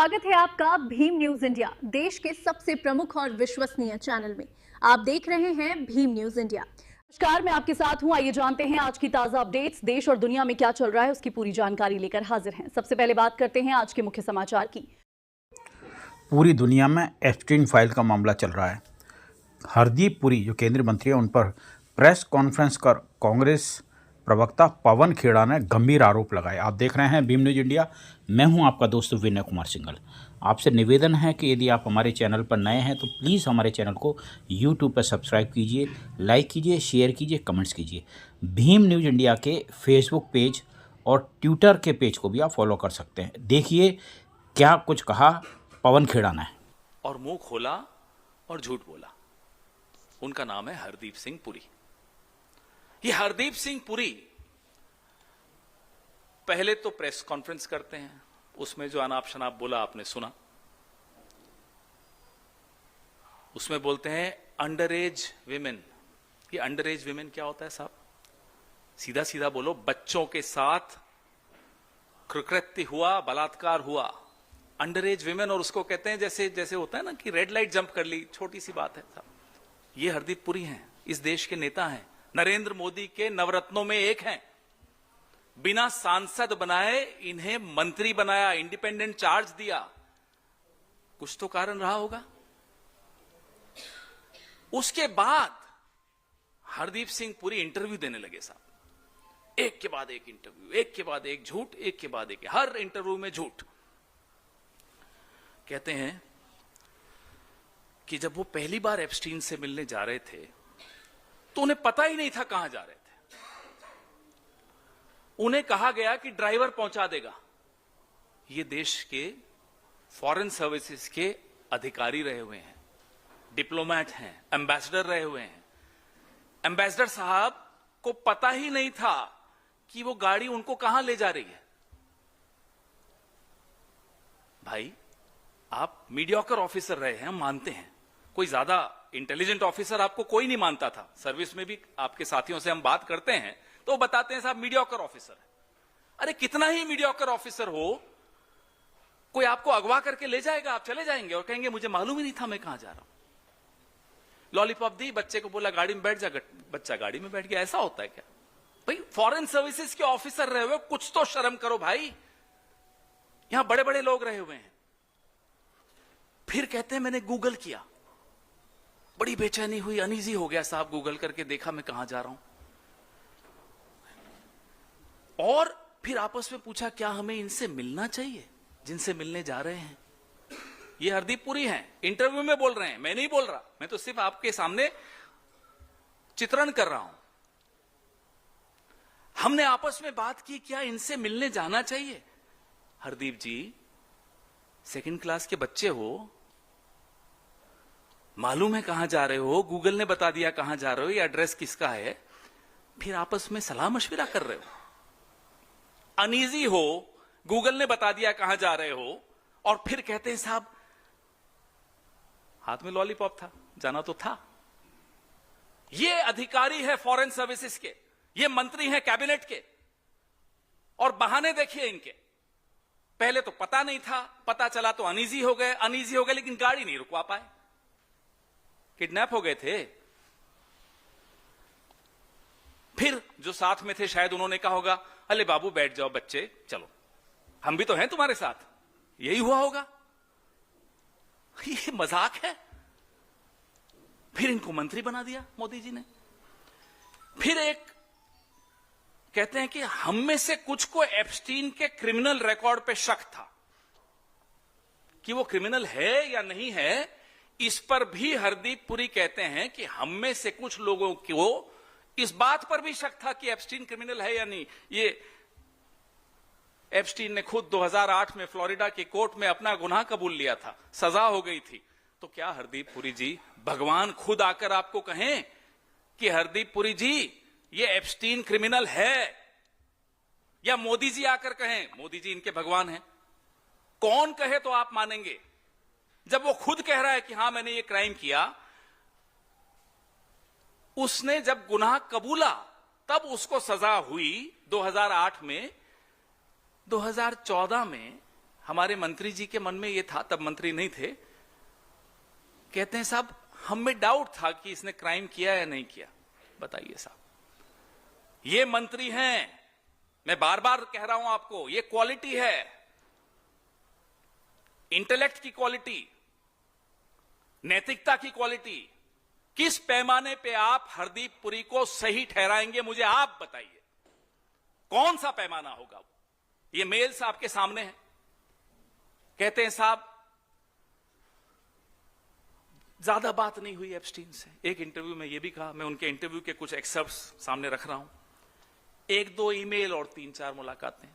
स्वागत है आपका भीम न्यूज इंडिया, देश के सबसे प्रमुख और विश्वसनीय चैनल में। आप देख रहे हैं भीम न्यूज इंडिया। नमस्कार, मैं आपके साथ हूं। आइए जानते हैं आज की ताजा अपडेट्स। देश और दुनिया में क्या चल रहा है उसकी पूरी जानकारी लेकर हाजिर हैं। सबसे पहले बात करते हैं आज के मुख्य समाचार की। पूरी दुनिया में एप्स्टीन फाइल का मामला चल रहा है। हरदीप पुरी जो केंद्रीय मंत्री है, उन पर प्रेस कॉन्फ्रेंस कर कांग्रेस प्रवक्ता पवन खेड़ा ने गंभीर आरोप लगाए। आप देख रहे हैं भीम न्यूज इंडिया। मैं हूं आपका दोस्त विनय कुमार सिंघल। आपसे निवेदन है कि यदि आप हमारे चैनल पर नए हैं तो प्लीज़ हमारे चैनल को यूट्यूब पर सब्सक्राइब कीजिए, लाइक कीजिए, शेयर कीजिए, कमेंट्स कीजिए। भीम न्यूज इंडिया के फेसबुक पेज और ट्विटर के पेज को भी आप फॉलो कर सकते हैं। देखिए क्या कुछ कहा पवन खेड़ा ने। और मुंह खोला और झूठ बोला। उनका नाम है हरदीप सिंह पुरी। ये हरदीप सिंह पुरी पहले तो प्रेस कॉन्फ्रेंस करते हैं, उसमें जो अनाप शनाप बोला आपने सुना। उसमें बोलते हैं अंडर एज विमेन। ये अंडर एज विमेन क्या होता है साहब? सीधा सीधा बोलो, बच्चों के साथ कृकृत्य हुआ, बलात्कार हुआ। अंडर एज विमेन, और उसको कहते हैं जैसे जैसे होता है ना कि रेड लाइट जंप कर ली, छोटी सी बात है साहब। ये हरदीप पुरी हैं, इस देश के नेता हैं, नरेंद्र मोदी के नवरत्नों में एक हैं। बिना सांसद बनाए इन्हें मंत्री बनाया, इंडिपेंडेंट चार्ज दिया। कुछ तो कारण रहा होगा। उसके बाद हरदीप सिंह पुरी इंटरव्यू देने लगे साहब। एक के बाद एक इंटरव्यू, एक के बाद एक झूठ, एक के बाद एक, हर इंटरव्यू में झूठ। कहते हैं कि जब वो पहली बार एप्स्टीन से मिलने जा रहे थे तो उन्हें पता ही नहीं था कहां जा रहे थे। उन्हें कहा गया कि ड्राइवर पहुंचा देगा। ये देश के फॉरेन सर्विसेज के अधिकारी रहे हुए हैं, डिप्लोमेट हैं, एम्बेसडर रहे हुए हैं। एम्बेसडर साहब को पता ही नहीं था कि वो गाड़ी उनको कहां ले जा रही है। भाई, आप मीडियोकर ऑफिसर रहे हैं, हम मानते हैं। कोई ज्यादा इंटेलिजेंट ऑफिसर आपको कोई नहीं मानता था। सर्विस में भी आपके साथियों से हम बात करते हैं तो वो बताते हैं साहब मीडियोकर ऑफिसर है। अरे कितना ही मीडियोकर ऑफिसर हो, कोई आपको अगवा करके ले जाएगा, आप चले जाएंगे और कहेंगे मुझे मालूम ही नहीं था मैं कहां जा रहा हूं। लॉलीपॉप दी, बच्चे को बोला गाड़ी में बैठ जा, बच्चा गाड़ी में बैठ गया। ऐसा होता है क्या भाई? फॉरेन सर्विसेज के ऑफिसर रहे हुए, कुछ तो शर्म करो भाई। यहां बड़े बड़े लोग रहे हुए हैं। फिर कहते हैं मैंने गूगल किया, बड़ी बेचैनी हुई, अनईजी हो गया साहब, गूगल करके देखा मैं कहां जा रहा हूं। और फिर आपस में पूछा क्या हमें इनसे मिलना चाहिए जिनसे मिलने जा रहे हैं? ये हरदीप पुरी हैं, इंटरव्यू में बोल रहे हैं, मैं नहीं बोल रहा, मैं तो सिर्फ आपके सामने चित्रण कर रहा हूं। हमने आपस में बात की क्या इनसे मिलने जाना चाहिए? हरदीप जी, सेकंड क्लास के बच्चे हो, मालूम है कहां जा रहे हो, गूगल ने बता दिया कहां जा रहे हो, ये एड्रेस किसका है, फिर आपस में सलाह मशविरा कर रहे हो। अनईजी हो, गूगल ने बता दिया कहां जा रहे हो, और फिर कहते हैं साहब हाथ में लॉलीपॉप था, जाना तो था। ये अधिकारी है फॉरेन सर्विसेज के, ये मंत्री हैं कैबिनेट के, और बहाने देखिए इनके। पहले तो पता नहीं था, पता चला तो अनईजी हो गए, लेकिन गाड़ी नहीं रुकवा पाए, किडनैप हो गए थे। फिर जो साथ में थे शायद उन्होंने कहा होगा अले बाबू बैठ जाओ बच्चे, चलो हम भी तो हैं तुम्हारे साथ। यही हुआ होगा। ये मजाक है। फिर इनको मंत्री बना दिया मोदी जी ने। फिर एक कहते हैं कि हम में से कुछ को एप्स्टीन के क्रिमिनल रिकॉर्ड पे शक था कि वो क्रिमिनल है या नहीं है। इस पर भी हरदीप पुरी कहते हैं कि हम में से कुछ लोगों को इस बात पर भी शक था कि एप्स्टीन क्रिमिनल है या नहीं। ये एप्स्टीन ने खुद 2008 में फ्लोरिडा की कोर्ट में अपना गुनाह कबूल लिया था, सजा हो गई थी। तो क्या हरदीप पुरी जी, भगवान खुद आकर आपको कहें कि हरदीप पुरी जी ये एप्स्टीन क्रिमिनल है, या मोदी जी आकर कहें? मोदी जी इनके भगवान हैं। कौन कहे तो आप मानेंगे? जब वो खुद कह रहा है कि हां मैंने ये क्राइम किया, उसने जब गुनाह कबूला तब उसको सजा हुई 2008 में। 2014 में हमारे मंत्री जी के मन में ये था, तब मंत्री नहीं थे, कहते हैं साहब हम में डाउट था कि इसने क्राइम किया या नहीं किया। बताइए साहब, ये मंत्री हैं, मैं बार बार कह रहा हूं आपको, ये क्वालिटी है, इंटेलेक्ट की क्वालिटी, नैतिकता की क्वालिटी। किस पैमाने पे आप हरदीप पुरी को सही ठहराएंगे, मुझे आप बताइए, कौन सा पैमाना होगा वो? ये मेल्स आपके सामने हैं। कहते हैं साहब ज्यादा बात नहीं हुई एप्स्टीन से। एक इंटरव्यू में ये भी कहा, मैं उनके इंटरव्यू के कुछ एक्सर्प्ट्स सामने रख रहा हूं, 1-2 ईमेल और 3-4 मुलाकातें।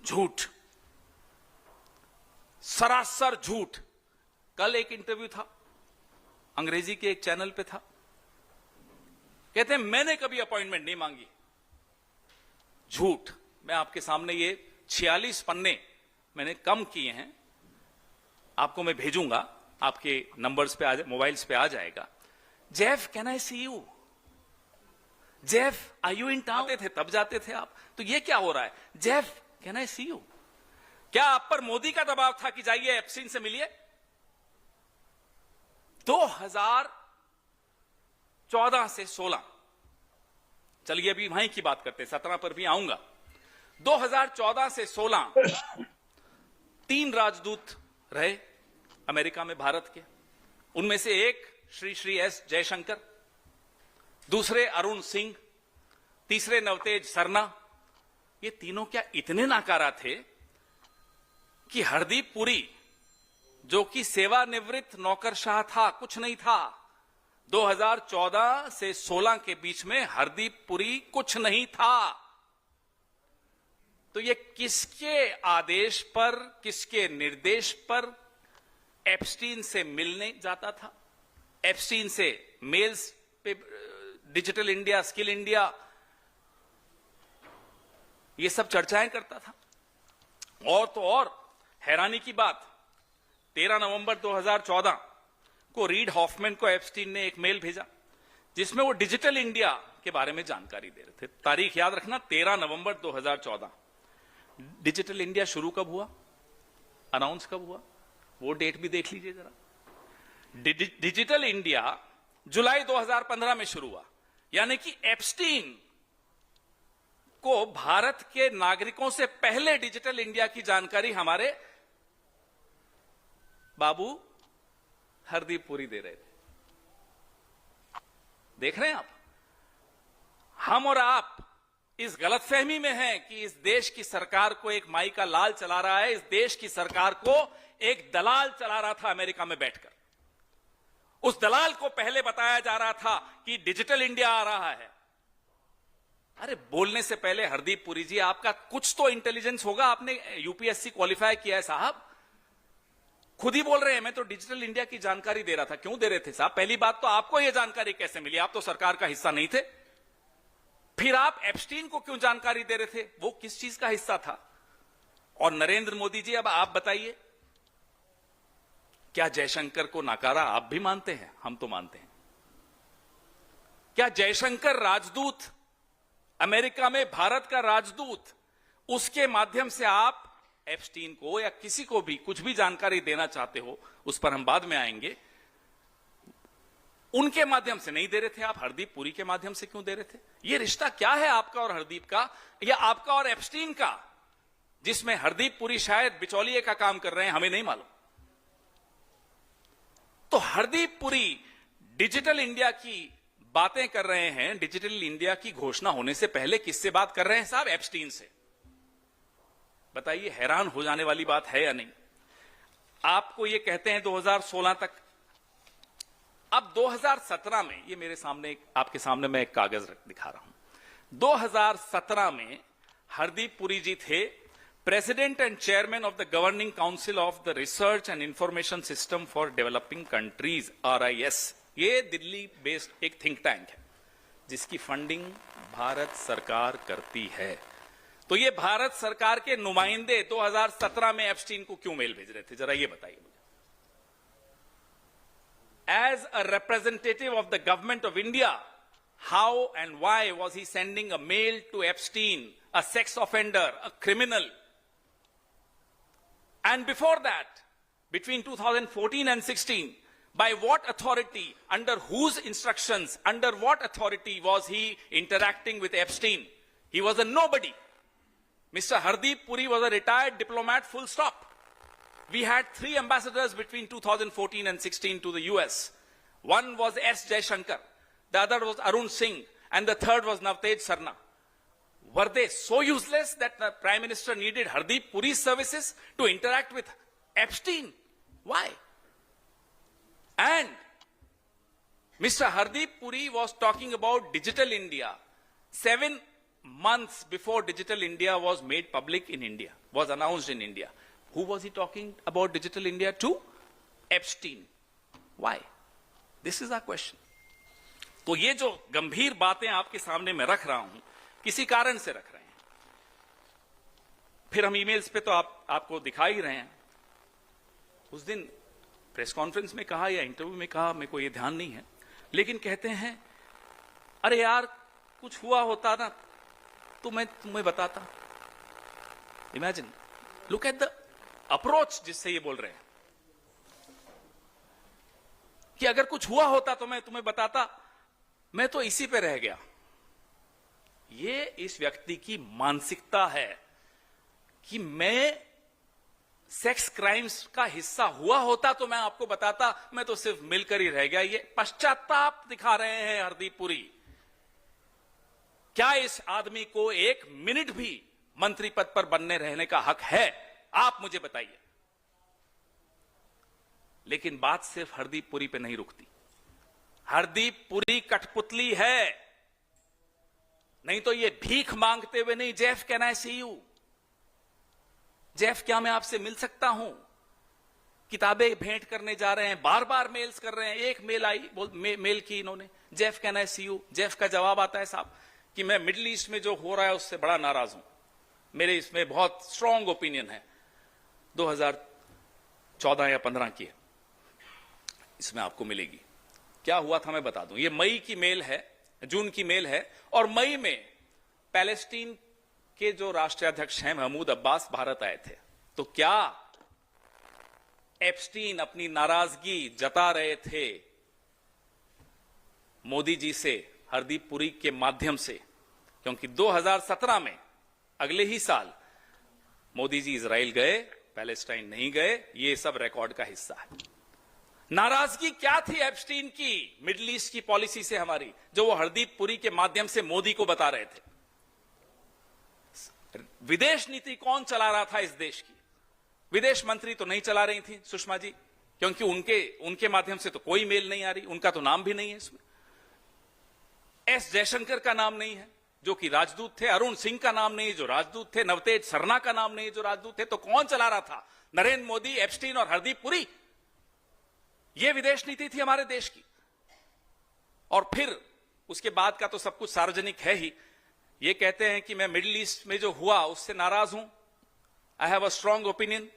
झूठ, सरासर झूठ। कल एक इंटरव्यू था, अंग्रेजी के एक चैनल पे था, कहते हैं मैंने कभी अपॉइंटमेंट नहीं मांगी। झूठ। मैं आपके सामने ये 46 पन्ने मैंने कम किए हैं, आपको मैं भेजूंगा, आपके नंबर्स पे मोबाइल्स पे आ जाएगा। Jeff can I see you, Jeff are you in town थे, तब जाते थे आप, तो ये क्या हो रहा है? Jeff can I see you. क्या आप पर मोदी का दबाव था कि जाइए एप्स्टीन से मिलिए? 2014 से 16, चलिए अभी वहीं की बात करते हैं, 17 पर भी आऊंगा। 2014 से 16 3 राजदूत रहे अमेरिका में भारत के। उनमें से एक श्री एस जयशंकर, दूसरे अरुण सिंह, तीसरे नवतेज सरना। ये तीनों क्या इतने नाकारा थे कि हरदीप पुरी, जो कि सेवानिवृत्त नौकरशाह था, कुछ नहीं था, 2014 से 16 के बीच में हरदीप पुरी कुछ नहीं था। तो ये किसके आदेश पर, किसके निर्देश पर एप्स्टीन से मिलने जाता था? एप्स्टीन से मेल्स पे, डिजिटल इंडिया, स्किल इंडिया, ये सब चर्चाएं करता था। और तो और हैरानी की बात, 13 नवंबर 2014 को रीड हॉफमैन को एप्स्टीन ने एक मेल भेजा जिसमें वो डिजिटल इंडिया के बारे में जानकारी दे रहे थे। तारीख याद रखना, 13 नवंबर 2014। डिजिटल इंडिया शुरू कब हुआ, अनाउंस कब हुआ, वो डेट भी देख लीजिए जरा। डिजिटल इंडिया जुलाई 2015 में शुरू हुआ, यानी कि एप्स्टीन को भारत के नागरिकों से पहले डिजिटल इंडिया की जानकारी हमारे बाबू हरदीप पुरी दे रहे थे। देख रहे हैं आप, हम और आप इस गलतफहमी में हैं कि इस देश की सरकार को एक माई का लाल चला रहा है। इस देश की सरकार को एक दलाल चला रहा था अमेरिका में बैठकर। उस दलाल को पहले बताया जा रहा था कि डिजिटल इंडिया आ रहा है। अरे बोलने से पहले हरदीप पुरी जी, आपका कुछ तो इंटेलिजेंस होगा, आपने यूपीएससी क्वालिफाई किया है साहब। खुद ही बोल रहे हैं मैं तो डिजिटल इंडिया की जानकारी दे रहा था। क्यों दे रहे थे साहब? पहली बात तो आपको यह जानकारी कैसे मिली? आप तो सरकार का हिस्सा नहीं थे। फिर आप एप्स्टीन को क्यों जानकारी दे रहे थे? वो किस चीज का हिस्सा था? और नरेंद्र मोदी जी, अब आप बताइए, क्या जयशंकर को नकारा आप भी मानते हैं? हम तो मानते हैं। क्या जयशंकर राजदूत, अमेरिका में भारत का राजदूत, उसके माध्यम से आप एप्स्टीन को या किसी को भी कुछ भी जानकारी देना चाहते हो, उस पर हम बाद में आएंगे, उनके माध्यम से नहीं दे रहे थे आप, हरदीप पुरी के माध्यम से क्यों दे रहे थे? यह रिश्ता क्या है आपका और हरदीप का, या आपका और एप्स्टीन का, जिसमें हरदीप पुरी शायद बिचौलिए का काम कर रहे हैं, हमें नहीं मालूम। तो हरदीप पुरी डिजिटल इंडिया की बातें कर रहे हैं। डिजिटल इंडिया की घोषणा होने से पहले किससे बात कर रहे हैं साहब? एप्स्टीन से। बताइए, हैरान हो जाने वाली बात है या नहीं? आपको ये कहते हैं 2016 तक, अब 2017 में, ये मेरे सामने, आपके सामने मैं एक कागज दिखा रहा हूं। 2017 में हरदीप पुरी जी थे president and chairman of the governing council of the research and information system for developing countries, RIS। ये दिल्ली बेस्ड एक थिंक टैंक है जिसकी फंडिंग भारत सरकार करती है। तो ये भारत सरकार के नुमाइंदे 2017 में एप्स्टीन को क्यों मेल भेज रहे थे, जरा ये बताइए मुझे। As a representative of the government of India, how and why was he sending a mail to Epstein, a sex offender, a criminal? And before that, between 2014 and 16, by what authority, under whose instructions, under what authority was he interacting with Epstein? He was a nobody. Mr. Hardeep Puri was a retired diplomat, full stop. We had 3 ambassadors between 2014 and 16 to the US. One was S. Jaishankar, the other was Arun Singh, and the third was Navtej Sarna. Were they so useless that the Prime Minister needed Hardeep Puri's services to interact with Epstein? Why? And Mr. Hardeep Puri was talking about Digital India 7 months before Digital India was made public in India, was announced in India. Who was he talking about Digital India to? Epstein. Why? This is our question. तो ये जो गंभीर बातें आपके सामने मैं रख रहा हूं, किसी कारण से रख रहे हैं. फिर हम ईमेल्स पे तो आपको दिखा ही रहे हैं. उस दिन प्रेस कॉन्फ्रेंस में कहा या इंटरव्यू में कहा, मेरे को ये ध्यान नहीं है, लेकिन कहते हैं अरे यार कुछ हुआ होता ना तो मैं तुम्हें बताता. Imagine, look at the approach जिससे ये बोल रहे हैं कि अगर कुछ हुआ होता तो मैं तुम्हें बताता. मैं तो इसी पे रह गया. ये इस व्यक्ति की मानसिकता है कि मैं सेक्स क्राइम्स का हिस्सा हुआ होता तो मैं आपको बताता, मैं तो सिर्फ मिलकर ही रह गया. ये पश्चाताप दिखा रहे हैं हरदीप पुरी. क्या इस आदमी को 1 मिनट भी मंत्री पद पर बनने रहने का हक है? आप मुझे बताइए. लेकिन बात सिर्फ हरदीप पुरी पे नहीं रुकती. हरदीप पुरी कठपुतली है. नहीं तो ये भीख मांगते हुए नहीं, Jeff can I see you, Jeff क्या मैं आपसे मिल सकता हूं, किताबें भेंट करने जा रहे हैं, बार बार मेल्स कर रहे हैं. एक मेल आई, मेल की इन्होंने, Jeff can I see you. Jeff का जवाब आता है साहब कि मैं मिडिल ईस्ट में जो हो रहा है उससे बड़ा नाराज हूं, मेरे इसमें बहुत स्ट्रांग ओपिनियन है. 2014 या 15 की है, इसमें आपको मिलेगी. क्या हुआ था मैं बता दूं. ये मई की मेल है, जून की मेल है, और मई में पैलेस्टीन के जो राष्ट्रीय अध्यक्ष हैं महमूद अब्बास भारत आए थे. तो क्या एप्स्टीन अपनी नाराजगी जता रहे थे मोदी जी से हरदीप पुरी के माध्यम से? क्योंकि 2017 में, अगले ही साल, मोदी जी इजराइल गए, पैलेस्टाइन नहीं गए. ये सब रिकॉर्ड का हिस्सा है. नाराजगी क्या थी एप्स्टीन की मिडिल ईस्ट की पॉलिसी से हमारी, जो वो हरदीप पुरी के माध्यम से मोदी को बता रहे थे? विदेश नीति कौन चला रहा था इस देश की? विदेश मंत्री तो नहीं चला रही थी सुषमा जी, क्योंकि उनके माध्यम से तो कोई मेल नहीं आ रही. उनका तो नाम भी नहीं है इसमें. एस जयशंकर का नाम नहीं है जो कि राजदूत थे. अरुण सिंह का नाम नहीं जो राजदूत थे. नवतेज सरना का नाम नहीं जो राजदूत थे. तो कौन चला रहा था? नरेंद्र मोदी, एप्स्टीन और हरदीप पुरी. यह विदेश नीति थी हमारे देश की. और फिर उसके बाद का तो सब कुछ सार्वजनिक है ही. ये कहते हैं कि मैं मिडिल ईस्ट में जो हुआ उससे नाराज हूं, I have a strong opinion.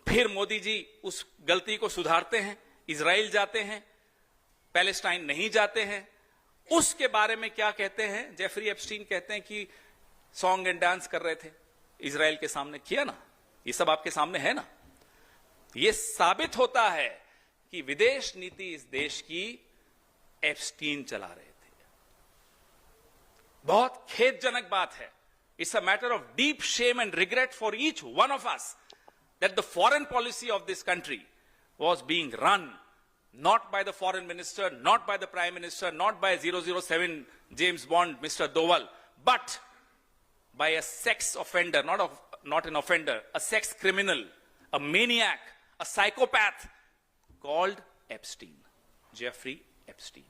फिर मोदी जी उस गलती को सुधारते हैं, इजराइल जाते हैं, पैलेस्टाइन नहीं जाते हैं. उसके बारे में क्या कहते हैं? जेफरी एप्स्टीन कहते हैं कि सॉन्ग एंड डांस कर रहे थे इजराइल के सामने. किया ना? ये सब आपके सामने है ना. ये साबित होता है कि विदेश नीति इस देश की एप्स्टीन चला रहे थे. बहुत खेदजनक बात है. It's a matter of deep shame and regret for each one of us that the foreign policy of this country was being run not by the foreign minister, not by the prime minister, not by 007 James Bond, Mr. Doval, but by a sex offender, not an offender, a sex criminal, a maniac, a psychopath called Epstein, Jeffrey Epstein.